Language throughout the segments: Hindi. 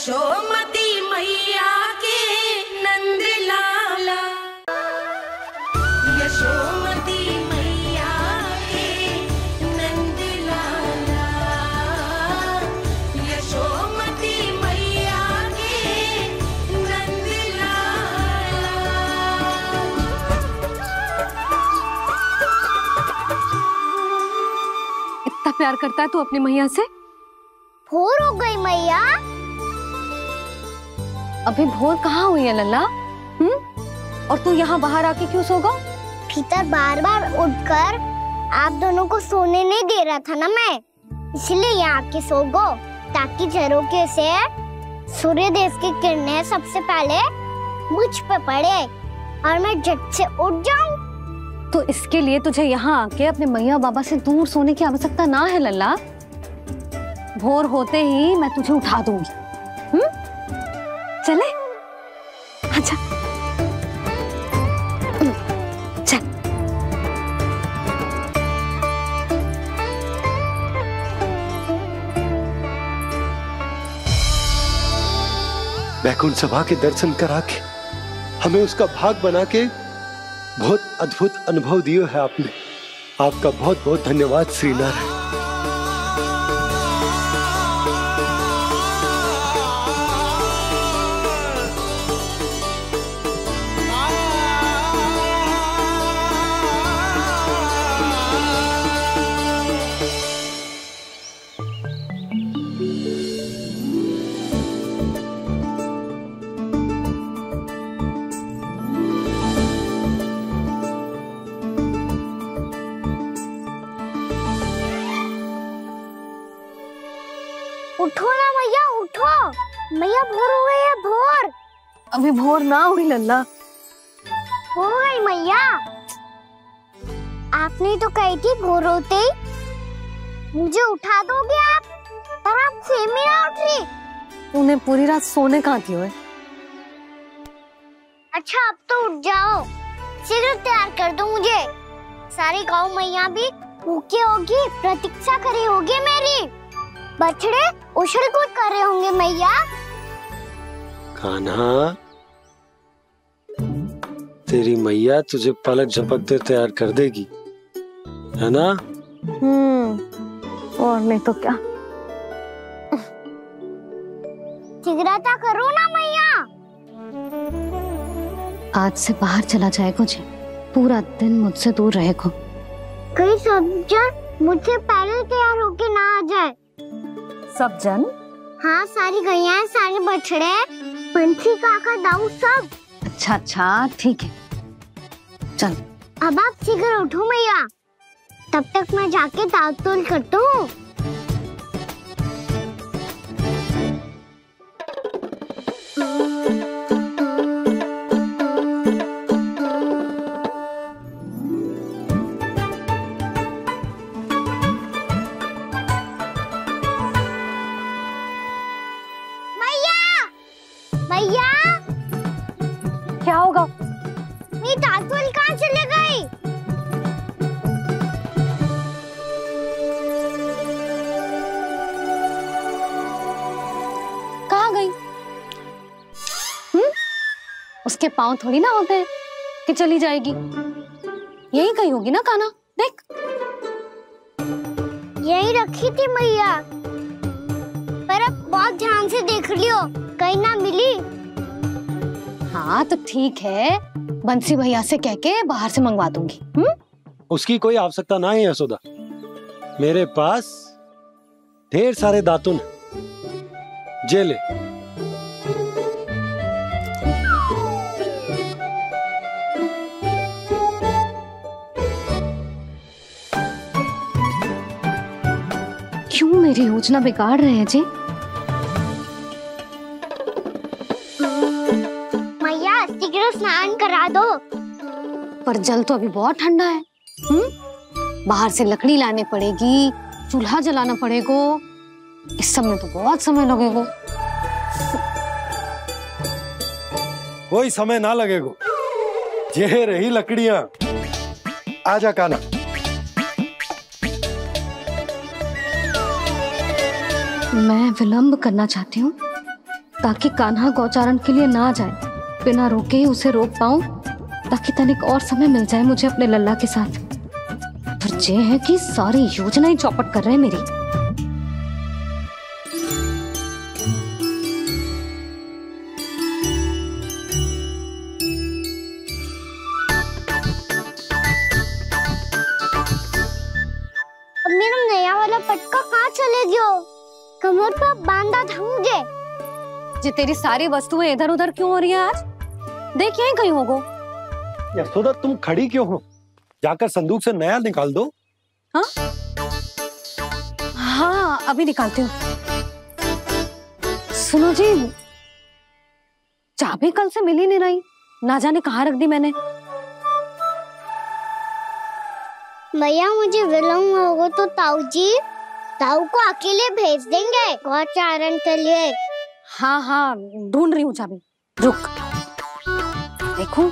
यशोमती मैया के नंद लाला, यशोमती मैया के नंद लाला, यशोमती मैया के नंद लाला। इतना प्यार करता है तू अपनी मैया से? भोर हो गई मैया। अभी भोर कहाँ हुई है लल्ला? और तू यहाँ बाहर आके क्यों सो गया? भीतर बार बार उठकर आप दोनों को सोने नहीं दे रहा था ना मैं, इसलिए यहाँ आके सो गो, ताकि झरोखे से सूर्य देव की किरणें सबसे पहले मुझ पे पड़े और मैं झट से उठ जाऊं। तो इसके लिए तुझे यहाँ आके अपने मैया बाबा से दूर सोने की आवश्यकता ना है लल्ला। भोर होते ही मैं तुझे उठा दूंगी। चले? अच्छा चल। वैकुंठ सभा के दर्शन करा के हमें उसका भाग बना के बहुत अद्भुत अनुभव दिए है आपने। आपका बहुत बहुत धन्यवाद श्रीनारायण। उठो ना मैया, उठो। मैया भोर हो गई है, भोर। अभी भोर ना हुई लल्ला। हो गई मैया। आपने तो कही थी भोर होते ही मुझे उठा दोगे आप, पर आप सेम ही ना उठ रही। तूने पूरी रात सोने कहाँ थी ओए? अच्छा अब तो उठ जाओ, शीघ्र तैयार कर दो मुझे। सारी गाँव मैया भी भूखी होगी, प्रतीक्षा करी होगी मेरी। बछड़े उछल कूद कर रहे होंगे मैया। कान्हा, तेरी मैया तुझे पलक झपकते तैयार कर देगी, है ना? और नहीं तो क्या। शीघ्रता करो ना मैया। आज से बाहर चला जाएगा जी, पूरा दिन मुझसे दूर रहेगा। कहीं सब जन मुझसे पहले तैयार होके ना आ जाए। सब जन? हाँ, सारी गैया, सारे बछड़े, पंछी, काका, दाऊ सब। अच्छा अच्छा ठीक है, चल। अब आप शीघ्र उठो मैया, तब तक मैं जाके ताल तोल करता हूँ। मैया, क्या होगा? मेरी तातुल कहाँ चले गई? कहाँ गई? उसके पाँव थोड़ी ना होते हैं कि चली जाएगी। यही कहीं होगी ना कान्हा, देख। यही रखी थी मैया, पर अब बहुत ध्यान से देख लियो, कहीं ना मिली। हाँ तो ठीक है, बंसी भैया से कह के बाहर से मंगवा दूंगी। उसकी कोई आवश्यकता ना है यशोदा, मेरे पास ढेर सारे दातुन हैं। जे ले। क्यों मेरी योजना बिगाड़ रहे हैं जी? मैया शीघ्र स्नान करा दो। पर जल तो अभी बहुत ठंडा है। बाहर से लकड़ी लानी पड़ेगी, चूल्हा जलाना पड़ेगा, इस सब में तो बहुत समय लगेगा। कोई समय ना लगेगा, ये रही लकड़ियां। आजा कान्हा। मैं विलंब करना चाहती हूँ, ताकि कान्हा गौचारण के लिए ना जाए, बिना रोके ही उसे रोक पाऊं, ताकि तनिक और समय मिल जाए मुझे अपने लल्ला के साथ। पर ये है कि सारी योजना ही चौपट कर रहे हैं मेरी। अब मेरा नया वाला पटका कहाँ चले गयो? कमर पर बांधा था मुझे। ये तेरी सारी वस्तुएं इधर उधर क्यों हो रही है आज? देख यहीं कहीं होगो। यशोदा तुम खड़ी क्यों हो? जाकर संदूक से नया निकाल दो। हाँ हाँ, अभी निकालती हूँ। सुनो जी, चाबी कल से मिल ही नहीं रही, ना जाने कहाँ रख दी मैंने। भैया मुझे विलम्ब होगा तो ताऊ को अकेले भेज देंगे गौचारण के लिए। हाँ हाँ, ढूंढ रही हूँ चाबी, रुक। देखूं।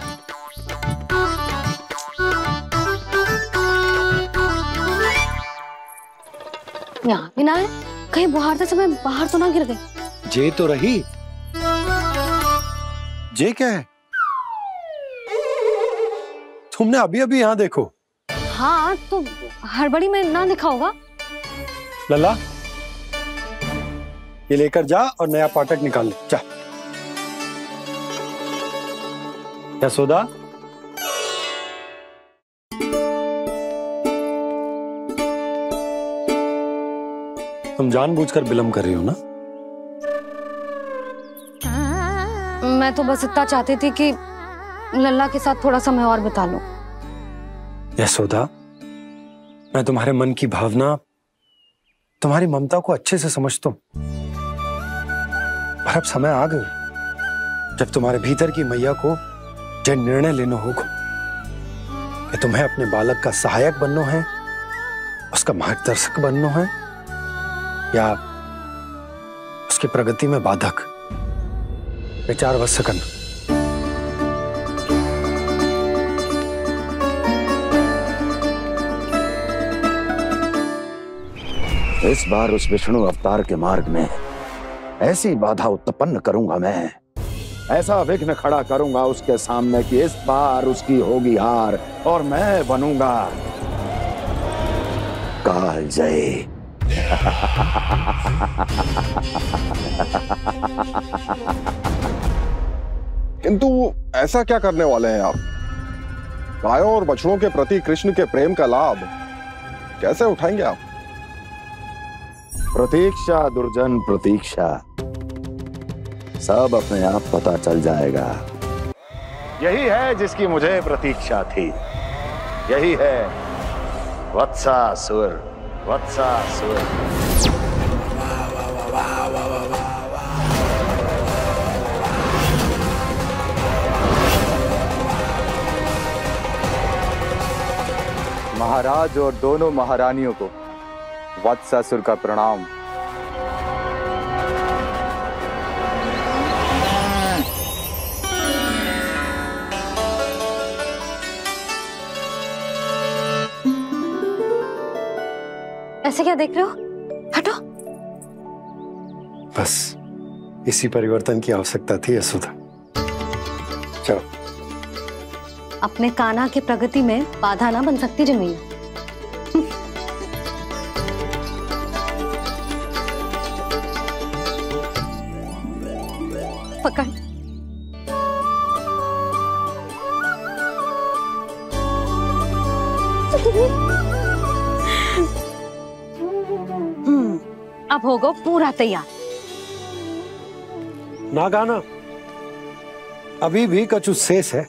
यहाँ भी ना है, कहीं बुहारते समय बाहर तो ना गिर गई। जे तो रही। जे क्या है? तुमने अभी अभी यहाँ देखो। हाँ तो हड़बड़ी में ना दिखा होगा। लल्ला, ये लेकर जा और नया पाठक निकाल ले, जा। यशोदा, तुम जानबूझकर विलम्ब कर रही हो ना? मैं तो बस इतना चाहती थी कि लल्ला के साथ थोड़ा समय और बिता लूं। यशोदा, मैं तुम्हारे मन की भावना, तुम्हारी ममता को अच्छे से समझता हूं, पर अब समय आ गया जब तुम्हारे भीतर की मैया को जो निर्णय लेना होगा कि तुम्हें अपने बालक का सहायक बनना है, उसका मार्गदर्शक बनना है, या उसकी प्रगति में बाधक। विचार अवश्य करना। इस बार उस विष्णु अवतार के मार्ग में ऐसी बाधा उत्पन्न करूंगा मैं, ऐसा विघ्न खड़ा करूंगा उसके सामने कि इस बार उसकी होगी हार और मैं बनूंगा कालजयी। किंतु ऐसा क्या करने वाले हैं आप? गायों और बछड़ों के प्रति कृष्ण के प्रेम का लाभ कैसे उठाएंगे आप? प्रतीक्षा दुर्जन प्रतीक्षा, सब अपने आप पता चल जाएगा। यही है जिसकी मुझे प्रतीक्षा थी, यही है वत्सासुर। वत्सासुर महाराज और दोनों महारानियों को वत्सासुर का प्रणाम। ऐसे क्या देख रहे हो? हटो। बस इसी परिवर्तन की आवश्यकता थी यशोदा। चलो। अपने कान्हा की प्रगति में बाधा ना बन सकती जमीन। पकड़। अब होगा पूरा तैयार। ना गाना, अभी भी कछु शेष है।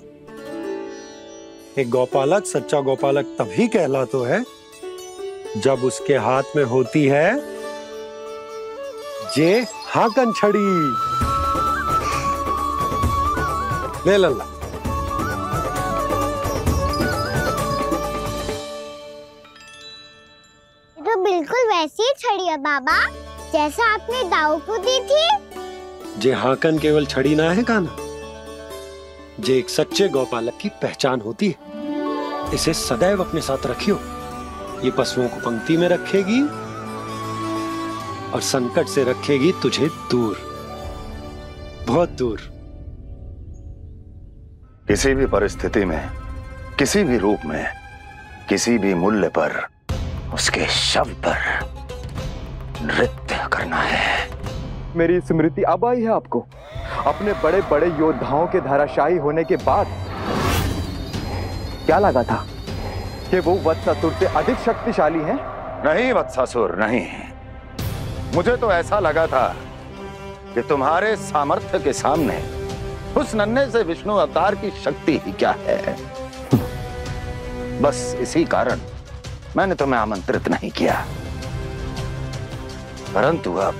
एक गौपालक सच्चा गौपालक तभी कहलाता है जब उसके हाथ में होती है जे हाकन छड़ी। ले लल्ला। तो बिल्कुल वैसी ही छड़ी है बाबा, जैसा आपने दाऊ को दी थी। जे हाकन केवल छड़ी ना है कान्हा, जे एक सच्चे गौपालक की पहचान होती है। इसे सदैव अपने साथ रखियो। ये पशुओं को पंक्ति में रखेगी और संकट से रखेगी तुझे दूर। बहुत दूर। किसी भी परिस्थिति में, किसी भी रूप में, किसी भी मूल्य पर उसके शव पर नृत्य करना है। मेरी स्मृति अब आई है आपको? अपने बड़े बड़े योद्धाओं के धराशायी होने के बाद क्या लगा था कि वो वत्सासुर से अधिक शक्तिशाली हैं? नहीं वत्सासुर, नहीं। मुझे तो ऐसा लगा था कि तुम्हारे सामर्थ्य के सामने उस नन्हे से विष्णु अवतार की शक्ति ही क्या है। बस इसी कारण मैंने तुम्हें आमंत्रित नहीं किया। परंतु अब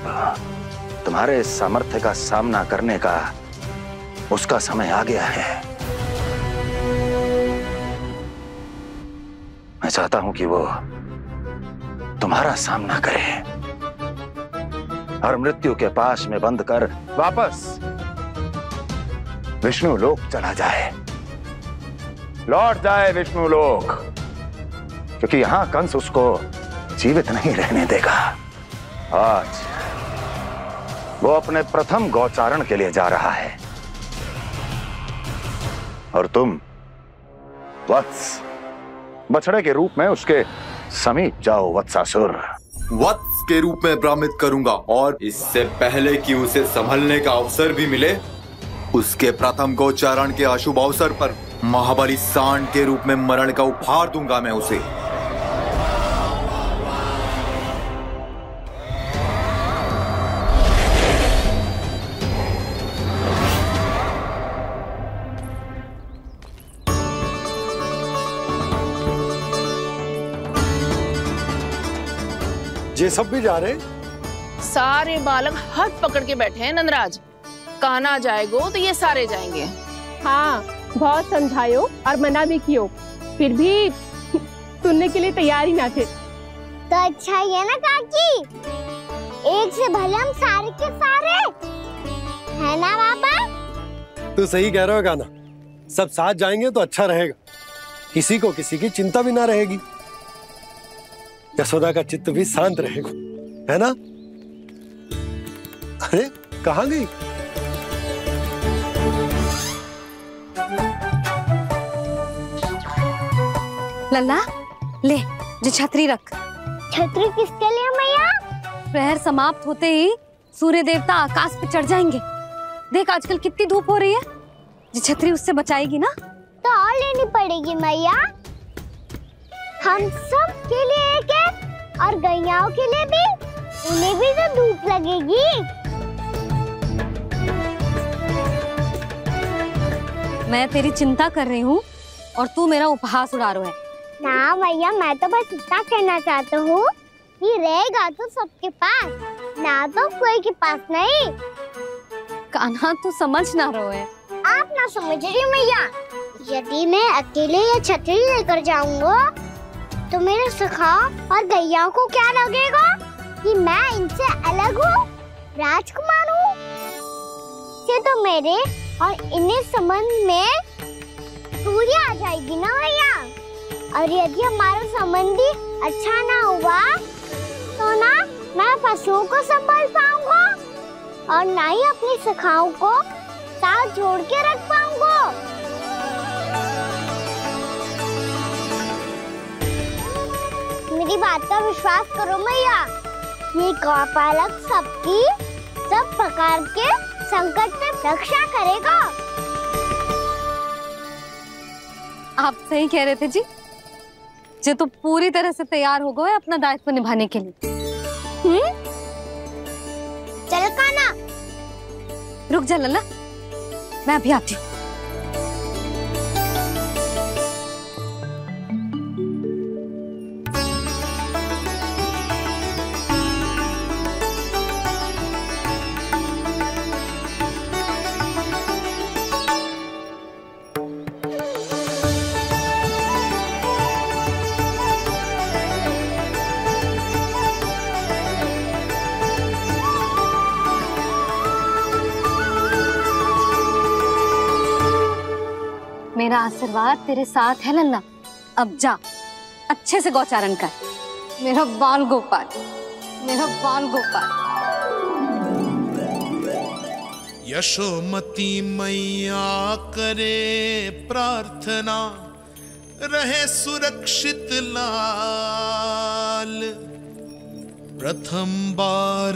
तुम्हारे सामर्थ्य का सामना करने का उसका समय आ गया है। मैं चाहता हूं कि वो तुम्हारा सामना करे और मृत्यु के पाश में बंद कर वापस विष्णु लोक चला जाए, लौट जाए विष्णु लोक, क्योंकि यहां कंस उसको जीवित नहीं रहने देगा। आज वो अपने प्रथम गौचारण के लिए जा रहा है और तुम वत्स, बछड़े के रूप में उसके समीप जाओ वत्सासुर। वत्स के रूप में भ्रमित करूंगा और इससे पहले कि उसे संभलने का अवसर भी मिले, उसके प्रथम गोचारण के अशुभ अवसर पर महाबली सांड के रूप में मरण का उपहार दूंगा मैं उसे। ये सब भी जा रहे? सारे बालक हाथ पकड़ के बैठे हैं नंदराज। कान्हा जाएगो तो ये सारे जाएंगे। हाँ, बहुत समझायो और मना भी कियो, फिर भी सुनने के लिए तैयार ही ना थे। तो अच्छा ही है ना काकी, एक से भले हम सारे के सारे, है ना पापा? तू सही कह रहे हो गाना, सब साथ जाएंगे तो अच्छा रहेगा, किसी को किसी की चिंता भी ना रहेगी, यशोदा का चित्त भी शांत रहेगा, है ना? अरे कहाँ गई? लल्ला ले, जो छतरी रख। छतरी किसके लिए मैया? प्रहर समाप्त होते ही सूर्य देवता आकाश पे चढ़ जाएंगे। देख आजकल कितनी धूप हो रही है, जो छतरी उससे बचाएगी ना। तो और लेनी पड़ेगी मैया, हम सब के लिए एक है और गैयाओं के लिए भी, उन्हें भी तो धूप लगेगी। मैं तेरी चिंता कर रही हूँ और तू मेरा उपहास उड़ा रहा है। ना भैया, मैं तो बस इतना कहना चाहता हूँ कि रहेगा तो सबके पास, ना तो कोई के पास नहीं। कान्हा तू समझ ना रहो है। आप ना समझ रही मैया, यदि मैं अकेले ये छतरी लेकर जाऊंगा तो मेरे सखा और गैया को क्या लगेगा कि मैं इनसे अलग हूँ, राजकुमार हूँ। ये तो मेरे और इन्हें संबंध में दूरी आ जाएगी ना भैया। और यदि हमारा संबंध ही अच्छा ना हुआ तो ना मैं पशुओं को संभाल पाऊंगा और ना ही अपनी सखाओं को साथ जोड़ के रख पाऊंगा। मेरी बात का विश्वास करो मैया, ये गौपालक सबकी सब प्रकार के संकट से रक्षा करेगा। आप सही कह रहे थे जी, जो तो पूरी तरह से तैयार हो गए अपना दायित्व निभाने के लिए। चल कान्हा। रुक जा लल्ला, मैं अभी आती हूँ। मेरा आशीर्वाद तेरे साथ है लल्ला। अब जा, अच्छे से गौचारण कर। मेरा बाल गोपाल, मेरा बाल गोपाल। यशोमती मैया करे प्रार्थना, रहे सुरक्षित लाल। प्रथम बार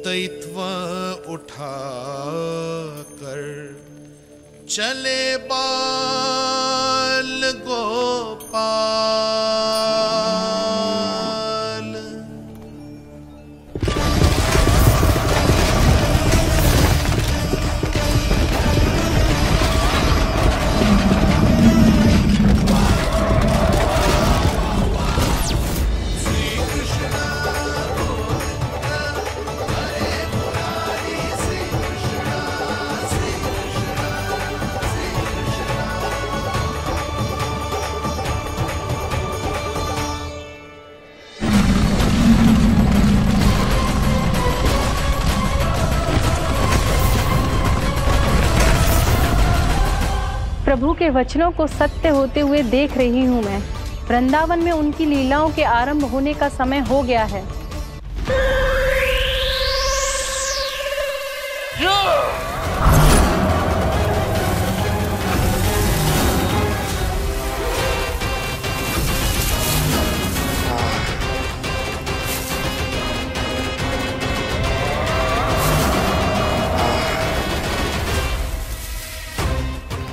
दैत्व उठा कर चले बाल गोपाल। प्रभु के वचनों को सत्य होते हुए देख रही हूँ मैं। वृंदावन में उनकी लीलाओं के आरंभ होने का समय हो गया है।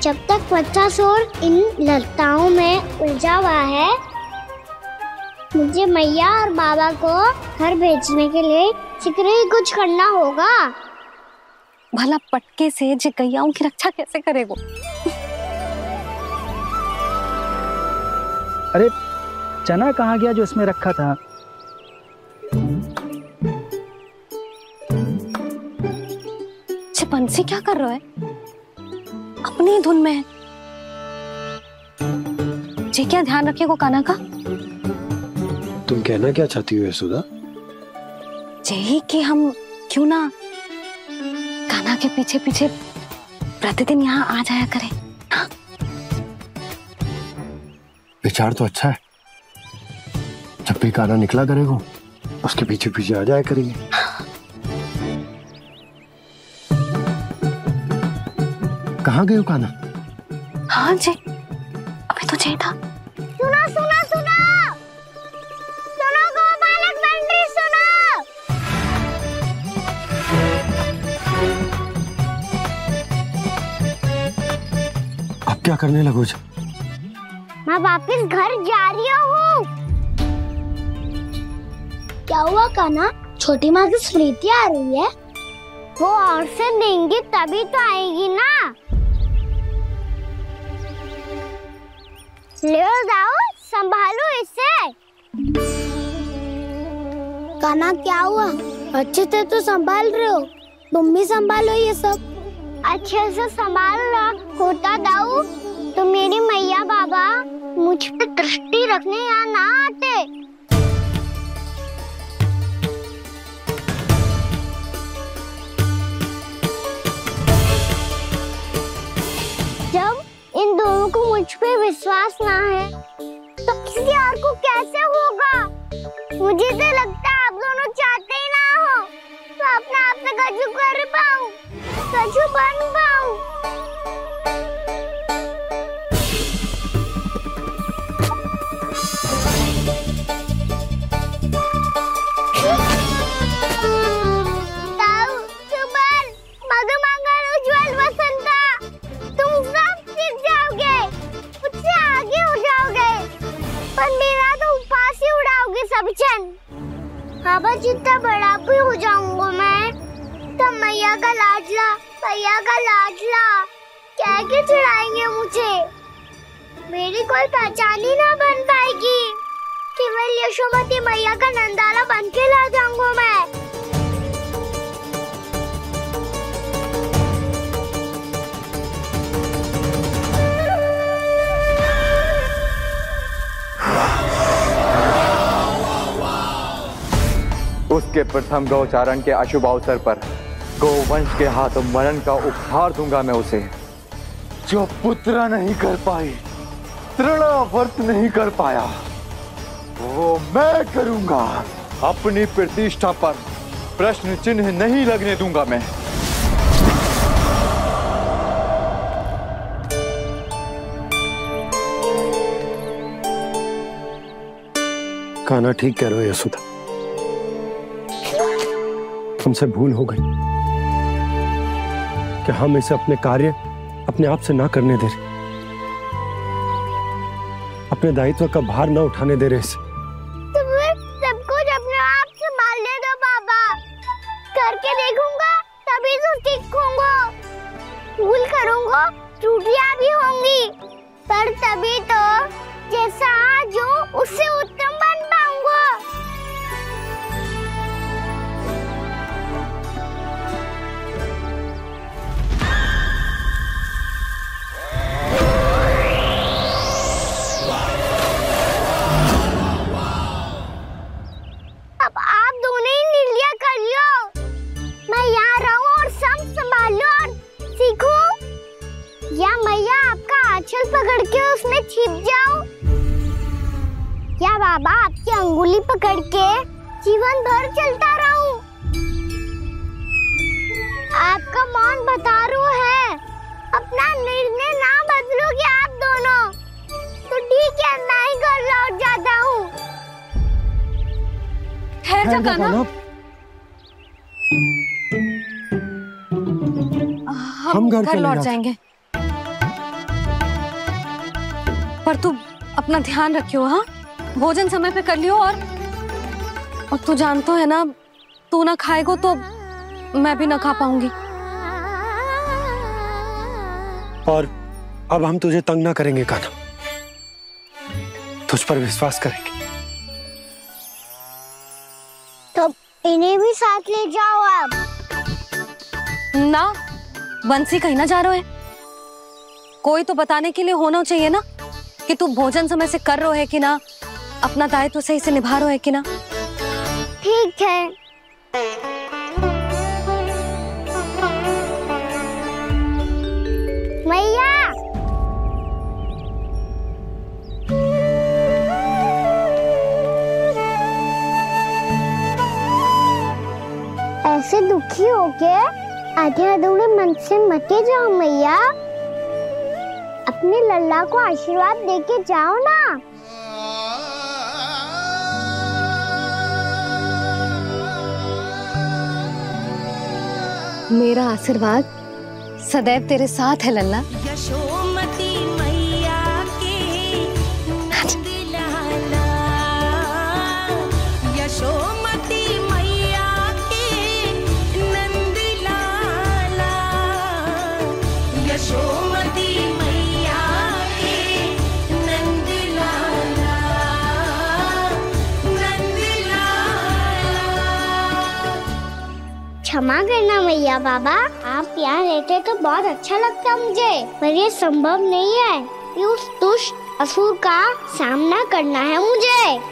जब तक बच्चासुर इन लताओं में उलझा हुआ है, मुझे मैया और बाबा को घर भेजने के लिए शीघ्र ही कुछ करना होगा। भला पटके से गैयाओं की रक्षा कैसे करेगो? अरे चना कहाँ गया जो इसमें रखा था? बंसी क्या कर रहा है? अपनी धुन में है। जी क्या ध्यान रखिएगा कान्हा का। तुम कहना क्या चाहती हो यशोदा? यही कि हम क्यों ना कान्हा के पीछे पीछे प्रतिदिन यहाँ आ जाया करें। हाँ? विचार तो अच्छा है। जब भी कान्हा निकला करेगा उसके पीछे पीछे आ जाया करेंगे। कहाँ गए हो कान्हा? हाँ जी, अभी तो चाहिए था। सुनो सुनो सुनो सुनो गोपालक बंटी सुनो। अब क्या करने लगो? मैं वापस घर जा रही हूँ। क्या हुआ कान्हा? छोटी माँ की स्मृति आ रही है। वो और से देंगी तभी तो आएगी ना। ले जाओ, संभालो इसे। कान्हा क्या हुआ? अच्छे से तो संभाल रहे हो, तुम भी संभालो ये सब। अच्छे से संभाल लो होता दाऊ तो मेरी मैया बाबा मुझ पे दृष्टि रखने यहाँ ना आते। जब इन दोनों को मुझ पे विश्वास ना है तो किसी और को कैसे होगा? मुझे तो लगता है आप दोनों चाहते ही ना हो तो अपने आप से गजू कर पाऊं, गजू बन पाऊं। बाबा जितना बड़ा भी हो जाऊंगा मैं तो मैया का लाडला क्या के चढ़ाएंगे मुझे। मेरी कोई पहचान ही ना बन पाएगी। केवल यशोमती मैया का नंदाला बन के ला जाऊंगा मैं। उसके प्रथम गौचारण के अशुभ अवसर पर गोवंश के हाथों मरण का उपहार दूंगा मैं उसे। जो पुत्र नहीं कर पाई, तृणावर्त नहीं कर पाया, वो मैं करूंगा। अपनी प्रतिष्ठा पर प्रश्न चिन्ह नहीं लगने दूंगा मैं। कान्हा ठीक कह रहे हो यशोदा, हमसे भूल हो गई कि हम इसे अपने कार्य अपने आप से ना करने दे रहे, अपने दायित्व का भार न उठाने दे रहे इसे। तो फिर सब कुछ अपने आप संभालने दो बाबा, करके देखूंगा तभी तो सीखूंगा। भूल करूंगा, त्रुटियां भी होंगी, पर तभी तो जैसा आज हूँ उससे उत्तम बन पाऊंगा। अब आप दोनों ही निर्णय कर लो, मैं यहाँ रहूं और सब संभालूं और सीखूं, या मैया आपका आंचल पकड़ के उसमें छिप जाऊं, या बाबा आपकी अंगुली पकड़ के जीवन भर चलता रहूं। आपका मौन बतारू है, अपना निर्णय ना बदलोगे आप दोनों तो ठीक है, मैं ही घर लौट जाता हूँ। ठहर जा कान्हा, हम घर लौट जाएंगे, पर तू अपना ध्यान रखियो। हाँ, भोजन समय पे कर लियो, और तू जानतो है ना, तू ना खाएगो तो मैं भी ना खा पाऊंगी। और अब हम तुझे तंग ना करेंगे कान्हा, तुझ पर विश्वास करेंगे। तो इन्हें भी साथ ले जाओ अब। ना, बंसी कहीं ना जा रहे है, कोई तो बताने के लिए होना चाहिए ना कि तू भोजन समय से कर रहे है कि ना, अपना दायित्व सही से निभा रहे है कि ना। ठीक है। मैया, ऐसे दुखी होके आधे अधूरे मन से मत जाओ मैया, अपने लल्ला को आशीर्वाद देके जाओ ना। मेरा आशीर्वाद सदैव तेरे साथ है लल्ला। यशोमती मैया के नंद लाला, यशोमती मैया के नंद लाला, यशोमती मैया के नंद लाला, नंद लाला। क्षमा करना मैया बाबा, आप यहाँ रहते तो बहुत अच्छा लगता मुझे, पर ये संभव नहीं है कि उस दुष्ट असुर का सामना करना है मुझे।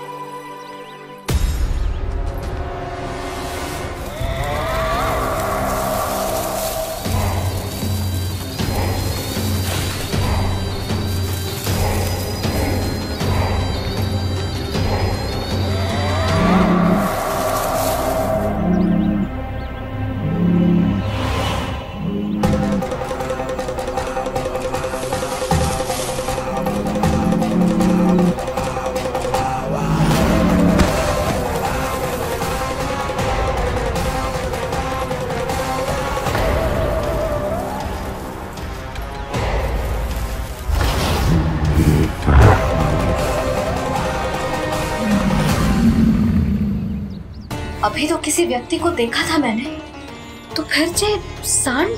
अभी तो किसी व्यक्ति को देखा था मैंने, तो फिर से सांड।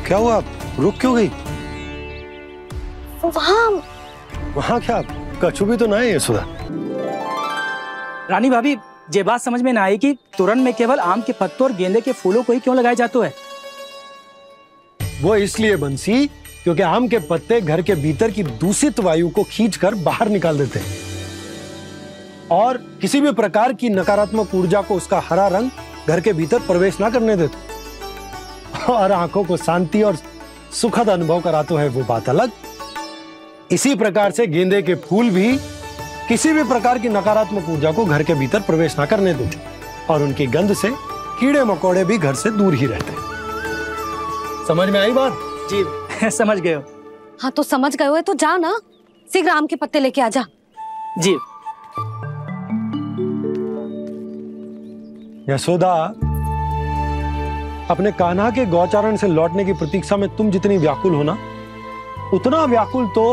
क्या हुआ, आप रुक क्यों गई? वहाँ क्या कछु भी तो ना है यशोदा। रानी भाभी, ये बात समझ में ना आई कि तोरण में केवल आम के पत्तों और गेंदे के फूलों को ही क्यों लगाए जाते हैं? वो इसलिए बंसी, क्योंकि आम के पत्ते घर के भीतर की दूषित वायु को खींचकर बाहर निकाल देते हैं और किसी भी प्रकार की नकारात्मक ऊर्जा को उसका हरा रंग घर के भीतर प्रवेश ना करने देते और आंखों को शांति और सुखद अनुभव कराते है, वो बात अलग। इसी प्रकार से गेंदे के फूल भी किसी भी प्रकार की नकारात्मक ऊर्जा को घर के भीतर प्रवेश ना करने देते और उनकी गंध से कीड़े मकोड़े भी घर से दूर ही रहते हैं। समझ में आई बात? जी समझ गए हो। हाँ तो समझ गए हो तो जा ना, शीघ्र आम के पत्ते लेके आ जा। जी। यशोदा, अपने कान्हा के गौचारण से लौटने की प्रतीक्षा में तुम जितनी व्याकुल हो ना, उतना व्याकुल तो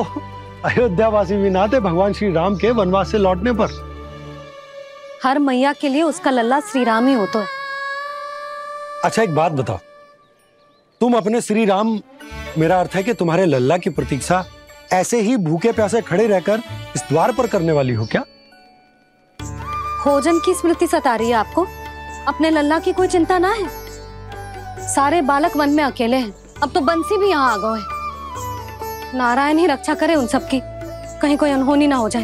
अयोध्यावासी भी ना थे भगवान श्री राम के वनवास से लौटने पर। हर मैया के लिए उसका लल्ला श्री राम ही होता है। अच्छा एक बात बताओ, तुम अपने श्री राम, मेरा अर्थ है कि तुम्हारे लल्ला की प्रतीक्षा ऐसे ही भूखे प्यासे खड़े रहकर इस द्वार पर करने वाली हो क्या? भोजन की स्मृति सता रही है आपको? अपने लल्ला की कोई चिंता ना है। सारे बालक वन में अकेले हैं, अब तो बंसी भी यहाँ आ गए हैं। नारायण ही रक्षा करे उन सबकी, कहीं कोई अनहोनी ना हो जाए।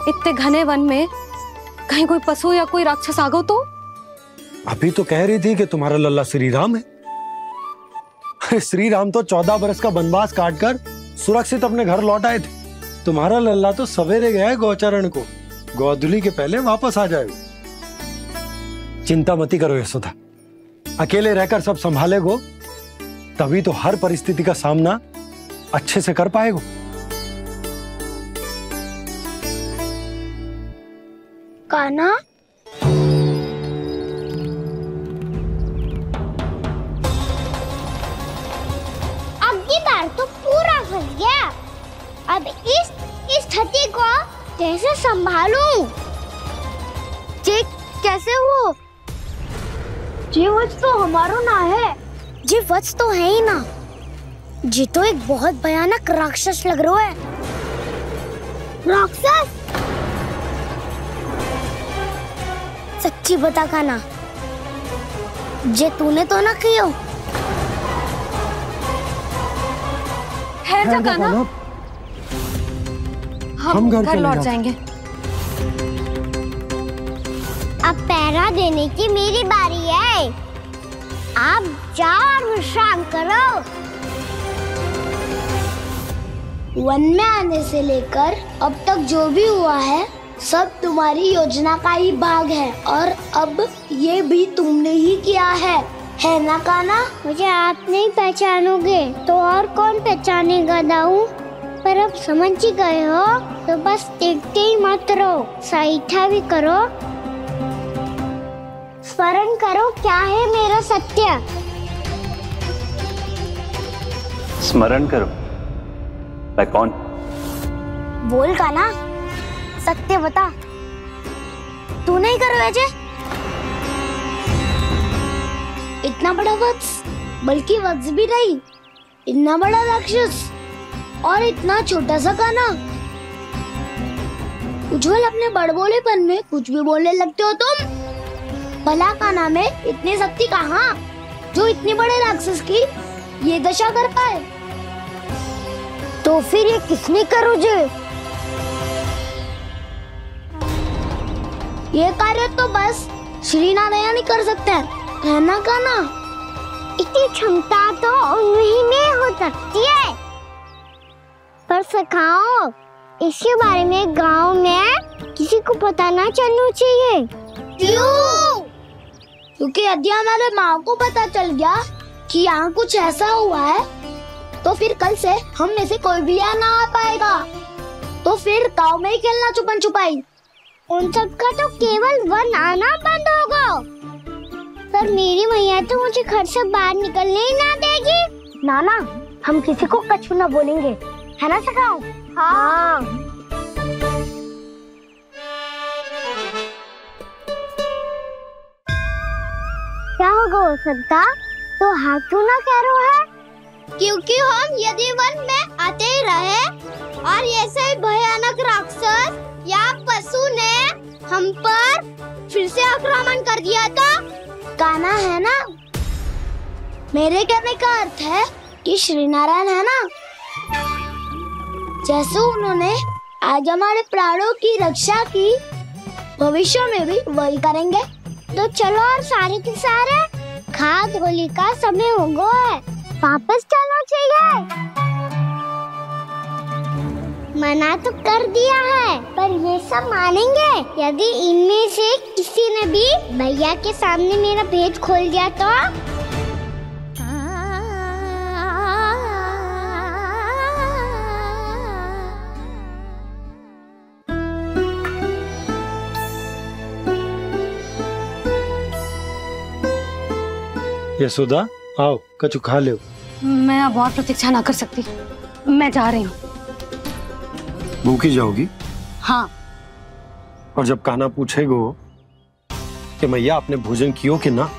इतने घने वन में कहीं कोई पशु या कोई राक्षस आ गो तो? अभी तो कह रही थी कि तुम्हारा लल्ला श्री राम है। अरे श्री राम तो 14 बरस का वनवास काटकर सुरक्षित अपने घर लौट आए थे। तुम्हारा लल्ला तो सवेरे गया है गौचरण को, गोधूली के पहले वापस आ जाएगा। चिंता मती करो यशोदा, अकेले रहकर सब संभालेगो तभी तो हर परिस्थिति का सामना अच्छे से कर पाएगो। कान्हा, अब की बार तो पूरा फंस गया। अब इस स्थिति को कैसे संभालूं? जी कैसे हो? जी वत्स तो हमारो ना है। जी वत्स तो है ही ना। जी तो एक बहुत भयानक राक्षस लग रहा है। राक्षस? सच्ची बता कान्हा, जे तूने तो ना कियो? ठहर जा कान्हा, हम घर लौट जाएंगे। अब पहरा देने की मेरी बारी है। आप जाओ और विश्राम करो। वन में आने से लेकर अब तक जो भी हुआ है सब तुम्हारी योजना का ही भाग है, और अब ये भी तुमने ही किया है ना कान्हा? मुझे आप नहीं पहचानोगे तो और कौन पहचानेगा दाऊ? पर अब समझ ही गए हो तो बस देखते ही मत रहो, सईठा भी करो, स्मरण करो क्या है मेरा सत्य। स्मरण करो? मैं कौन? बोल कान्हा, सत्य बता। तू नहीं करो अजय? इतना बड़ा वत्स, बल्कि वत्स भी नहीं, इतना बड़ा राक्षस और इतना छोटा सा कान्हा। उज्जवल अपने बड़बोलेपन में कुछ भी बोलने लगते हो तुम। भला कान्हा में इतनी शक्ति कहाँ जो इतने बड़े राक्षस की ये दशा कर पाए? तो फिर ये किसने करो जे? ये कार्य तो बस श्री नारायण ही कर सकते हैं, है ना कान्हा? इतनी क्षमता तो उन्हीं में हो सकती है, पर सखाओ इसके बारे में गांव में किसी को पता ना चलना चाहिए। क्यों? क्योंकि यदि हमारे माँ को पता चल गया कि यहाँ कुछ ऐसा हुआ है तो फिर कल से हम में से कोई भी यहाँ ना आ पाएगा। तो फिर गाँव में ही खेलना छुपन छुपाई। उन सब का तो केवल वन आना बंद होगा, पर मेरी मैया तो मुझे घर से बाहर निकलने ही ना देगी। नाना, हम किसी को कछु ना बोलेंगे, है ना सखाओ? हाँ। क्या होगा वो सबका? तो हाँ क्यों ना कह रहा है? क्योंकि हम यदि वन में आते ही रहे और ऐसे भयानक राक्षस या पशु ने हम पर फिर से आक्रमण कर दिया तो कान्हा, है ना? मेरे कहने का अर्थ है कि श्री नारायण है ना, जैसे उन्होंने आज हमारे प्राणों की रक्षा की, भविष्य में भी वही करेंगे। तो चलो और सारे के सारे खाद होली का समय हो गया है, वापस चलना चाहिए। मना तो कर दिया है, पर ये सब मानेंगे यदि इनमें से किसी ने भी भैया के सामने मेरा भेद खोल दिया तो? यशोदा आओ कछु खा लो। मैं अब और प्रतीक्षा ना कर सकती, मैं जा रही हूँ। भूखी जाओगी? हाँ। और जब कान्हा पूछेगो कि मैया आपने भोजन कियो कि ना,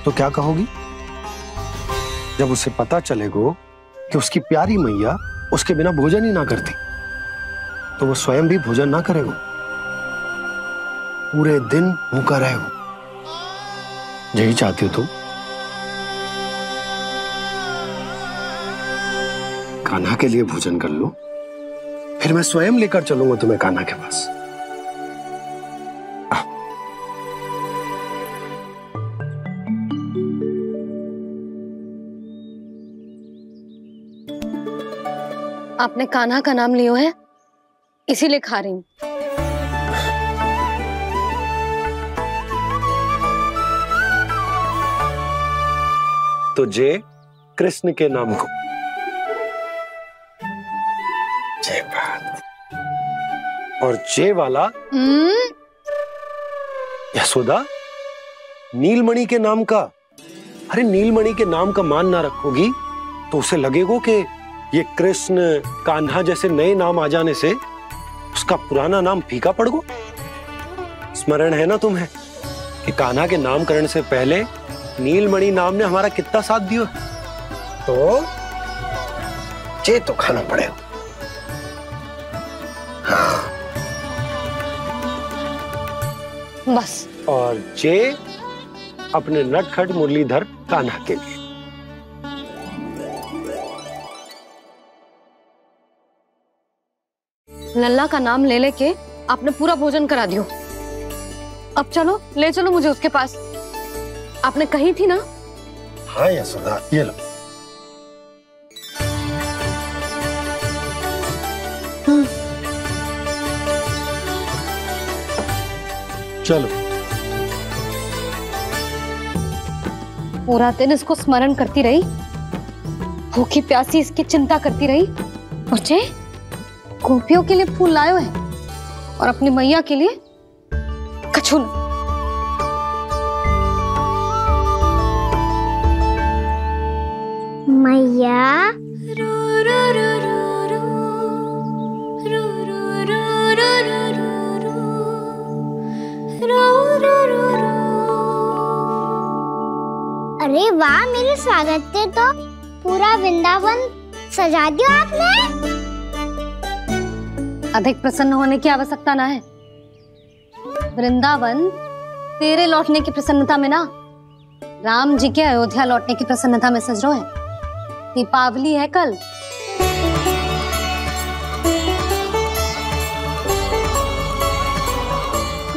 तो क्या कहोगी? जब उसे पता चलेगो कि उसकी प्यारी मैया उसके बिना भोजन ही ना करती, तो वो स्वयं भी भोजन ना करेगो, पूरे दिन भूखा रहेगो। यही चाहती हो तुम? कान्हा के लिए भोजन कर लो, फिर मैं स्वयं लेकर चलूंगा तुम्हें कान्हा के पास। आपने कान्हा का नाम लियो है, इसीलिए खा रही हूं। तो जय कृष्ण के नाम को। जय बात। और जय वाला यशोदा नीलमणि के नाम का। अरे नीलमणि के नाम का मान ना रखोगी तो उसे लगेगो कि ये कृष्ण कान्हा जैसे नए नाम आ जाने से उसका पुराना नाम फीका पड़ गो। स्मरण है ना तुम्हें कि कान्हा के नामकरण से पहले नीलमणि नाम ने हमारा कितना साथ दिया? तो जे तो खाना पड़ेगा। हाँ। बस। और जे अपने नटखट मुरलीधर कान्हा के लिए। लल्ला का नाम ले लेके आपने पूरा भोजन करा दियो। अब चलो, ले चलो मुझे उसके पास। आपने कही थी ना? हाँ यशोदा, ये लो। चलो। पूरा दिन इसको स्मरण करती रही, भूखी प्यासी इसकी चिंता करती रही, और जे गोपियों के लिए फूल लायो है और अपनी मैया के लिए कछु न। मैया अरे वाह, मेरे स्वागत से तो पूरा वृंदावन सजा दिया आपने। अधिक प्रसन्न होने की आवश्यकता ना है। वृंदावन तेरे लौटने की प्रसन्नता में ना, राम जी के अयोध्या लौटने की प्रसन्नता में सज रहा है। दीपावली है कल।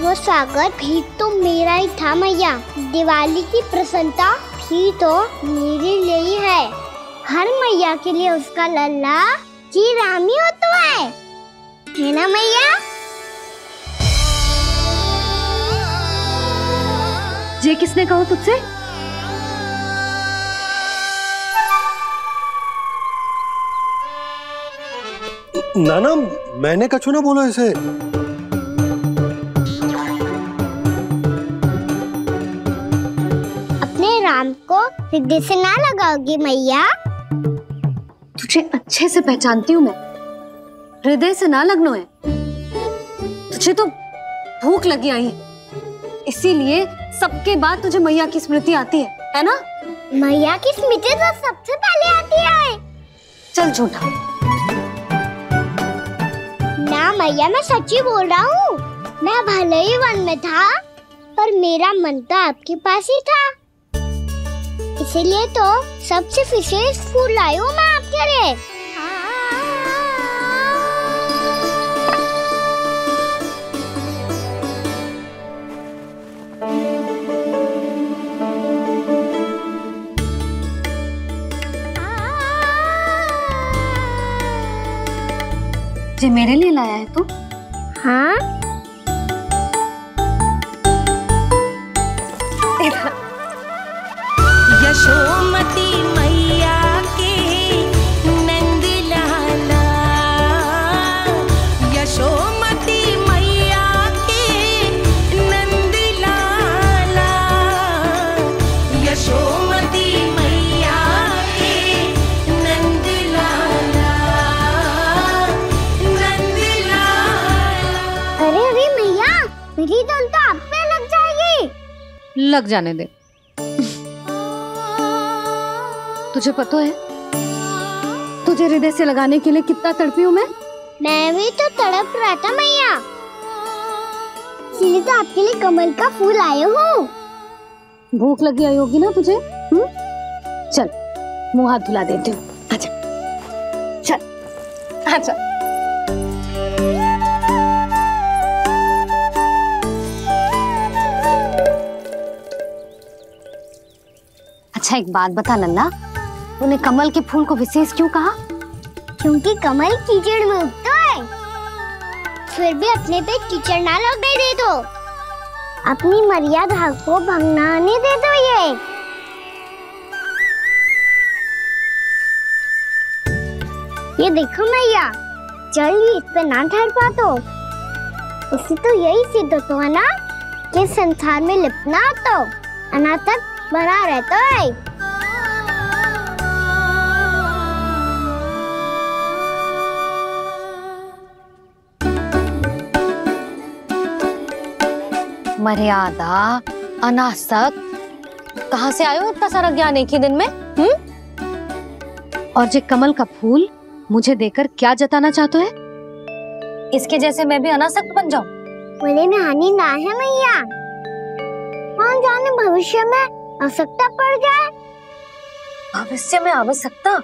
वो स्वागत भी तो मेरा ही था मैया। दिवाली की प्रसन्नता भी तो मेरे लिए ही है। हर मैया के लिए उसका लल्ला जी राम ही होता है ना मैया? ये किसने कहा तुझसे? नाना, मैंने कछु ना बोला इसे। अपने राम को हृदय से ना लगाओगी मैया? तुझे अच्छे से पहचानती हूँ मैं, हृदय से ना लगनो है। तुझे तो भूख लगी आई है, इसीलिए सबके बाद तुझे मैया की स्मृति आती है ना? मैया की स्मृति तो सबसे पहले आती है। चल झूठा। ना मैया, मैं सच्ची बोल रहा हूँ। मैं भले ही वन में था, पर मेरा मन तो आपके पास ही था। इसीलिए तो सबसे विशेष फूल लाई हूँ मैं आपके लिए। ये मेरे लिए लाया है तू? हाँ। यशोमती मैया के नंद लाला, यशोमती मैया के नंद लाला, यशोमती लग जाने दे। तुझे पता है तुझे हृदय से लगाने के लिए कितना तड़पी हूँ मैं भी तो तड़प रहा था मैया, इसलिए तो आपके लिए कमल का फूल आया हूँ। भूख लगी आई होगी ना तुझे? चल मुंह हाथ धुला देती हूँ। आजा चल आजा। अच्छा एक बात बता लल्ला, तूने कमल के फूल को विशेष क्यों कहा? क्योंकि कमल कीचड़ में उगता है, फिर भी अपने पे कीचड़ ना लगने दे दो, अपनी मर्यादा को भंग ना आने दे दो। ये देखो मैया, जल भी इस पे ना ठहर पा तो उससे तो यही सिद्ध होता है ना कि संसार में लिपना तो अनाथ तक बना रहता है। मर्यादा, अनासक्त, कहाँ से आयो इतना सारा ज्ञान एक ही दिन में? और जे कमल का फूल मुझे देकर क्या जताना चाहते है? इसके जैसे मैं भी अनासक्त बन जाऊं? बोले में हानि ना है मैया, कौन जाने भविष्य में आवश्यकता पड़ जाए। भविष्य में आवश्यकता?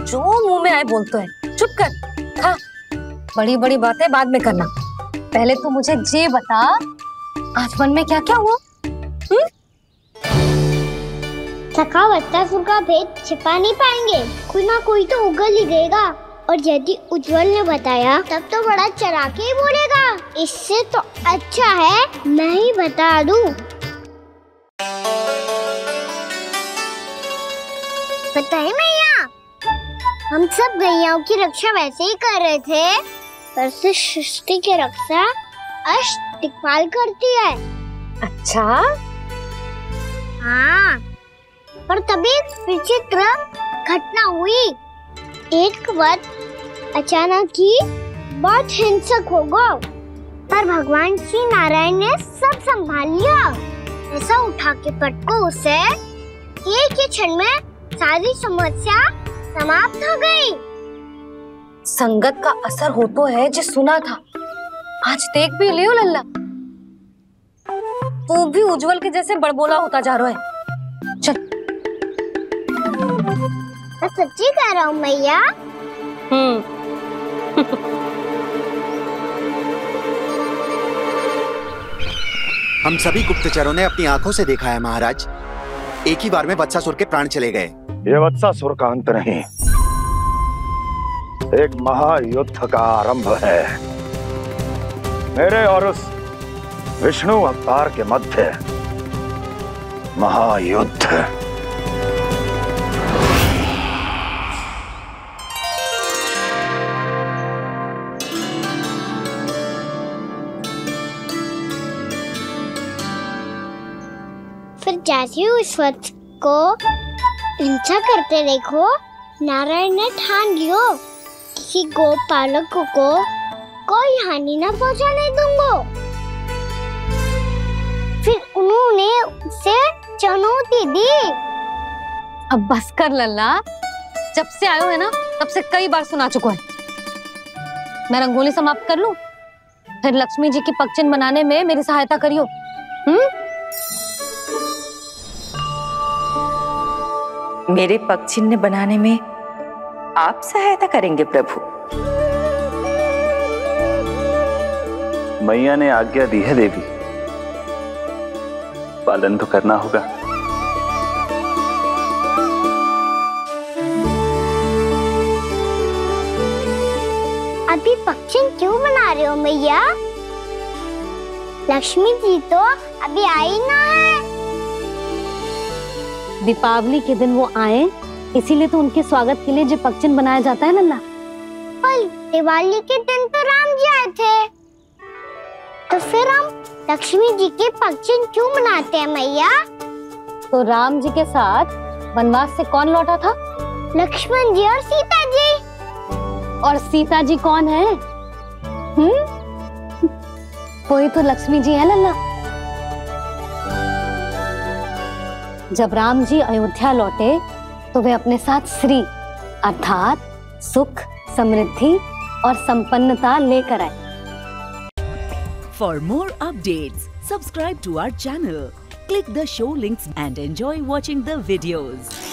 जो मुंह में आए बोलते हैं, चुप कर। हाँ, बड़ी बड़ी बातें बाद में करना, पहले तो मुझे ये बता आज मन में क्या क्या हुआ? सखावत्तासुर का भेद छिपा नहीं पाएंगे, कोई ना कोई तो उगल ही गएगा, और यदि उज्जवल ने बताया तब तो बड़ा चढ़ा के ही बोलेगा। इससे तो अच्छा है मैं ही बता दूं। पता है मैया, हम सब गैयाओं की रक्षा वैसे ही कर रहे थे, पर से सृष्टि की रक्षा अष्ट दिक्पाल करती है। अच्छा? हाँ, पर तभी विचित्र घटना हुई। एक वक्त अचानक ही बहुत हिंसक हो गया, पर भगवान श्री नारायण ने सब संभाल लिया। ऐसा उठा के पटको उसे, एक ही क्षण में सारी समस्या समाप्त हो गई। संगत का असर हो तो है जो सुना था, आज देख भी लियो लल्ला, तू भी उज्जवल के जैसे बड़बोला होता जा रहा है। चल। मैं सच्ची कह रहा हूँ मैया। हम सभी गुप्तचरों ने अपनी आंखों से देखा है महाराज, एक ही बार में वत्सासुर के प्राण चले गए। ये वत्सासुर का अंत नहीं, एक महायुद्ध का आरंभ है। मेरे और उस विष्णु अवतार के मध्य महायुद्ध। फिर जैसे ही उस वत्स को हिंसा करते देखो, नारायण ने ठान लियो किसी गोपालक को कोई हानि न पहुंचाने दूंगा। फिर उन्होंने उसे चुनौती दी। अब बस कर लल्ला, जब से आयो है ना तब से कई बार सुना चुका है। मैं रंगोली समाप्त कर लूं, फिर लक्ष्मी जी की पगचिन बनाने में मेरी सहायता करियो। मेरे पगचिन्ह बनाने में आप सहायता करेंगे प्रभु? मैया ने आज्ञा दी है देवी, पालन तो करना होगा। अभी पगचिन्ह क्यों बना रहे हो मैया? लक्ष्मी जी तो अभी आई ना है। दीपावली के दिन वो आए, इसीलिए तो उनके स्वागत के लिए जो पगचिन्ह बनाया जाता है लल्ला। पर दिवाली के दिन तो राम जी आए थे, तो फिर हम लक्ष्मी जी के पगचिन्ह क्यों बनाते हैं मैया? तो राम जी के साथ वनवास से कौन लौटा था? लक्ष्मण जी और सीता जी। और सीता जी कौन है? कोई तो लक्ष्मी जी है लल्ला। जब राम जी अयोध्या लौटे तो वे अपने साथ श्री अर्थात सुख, समृद्धि और संपन्नता लेकर आए। For more updates, subscribe to our channel, click the show links and enjoy watching the videos.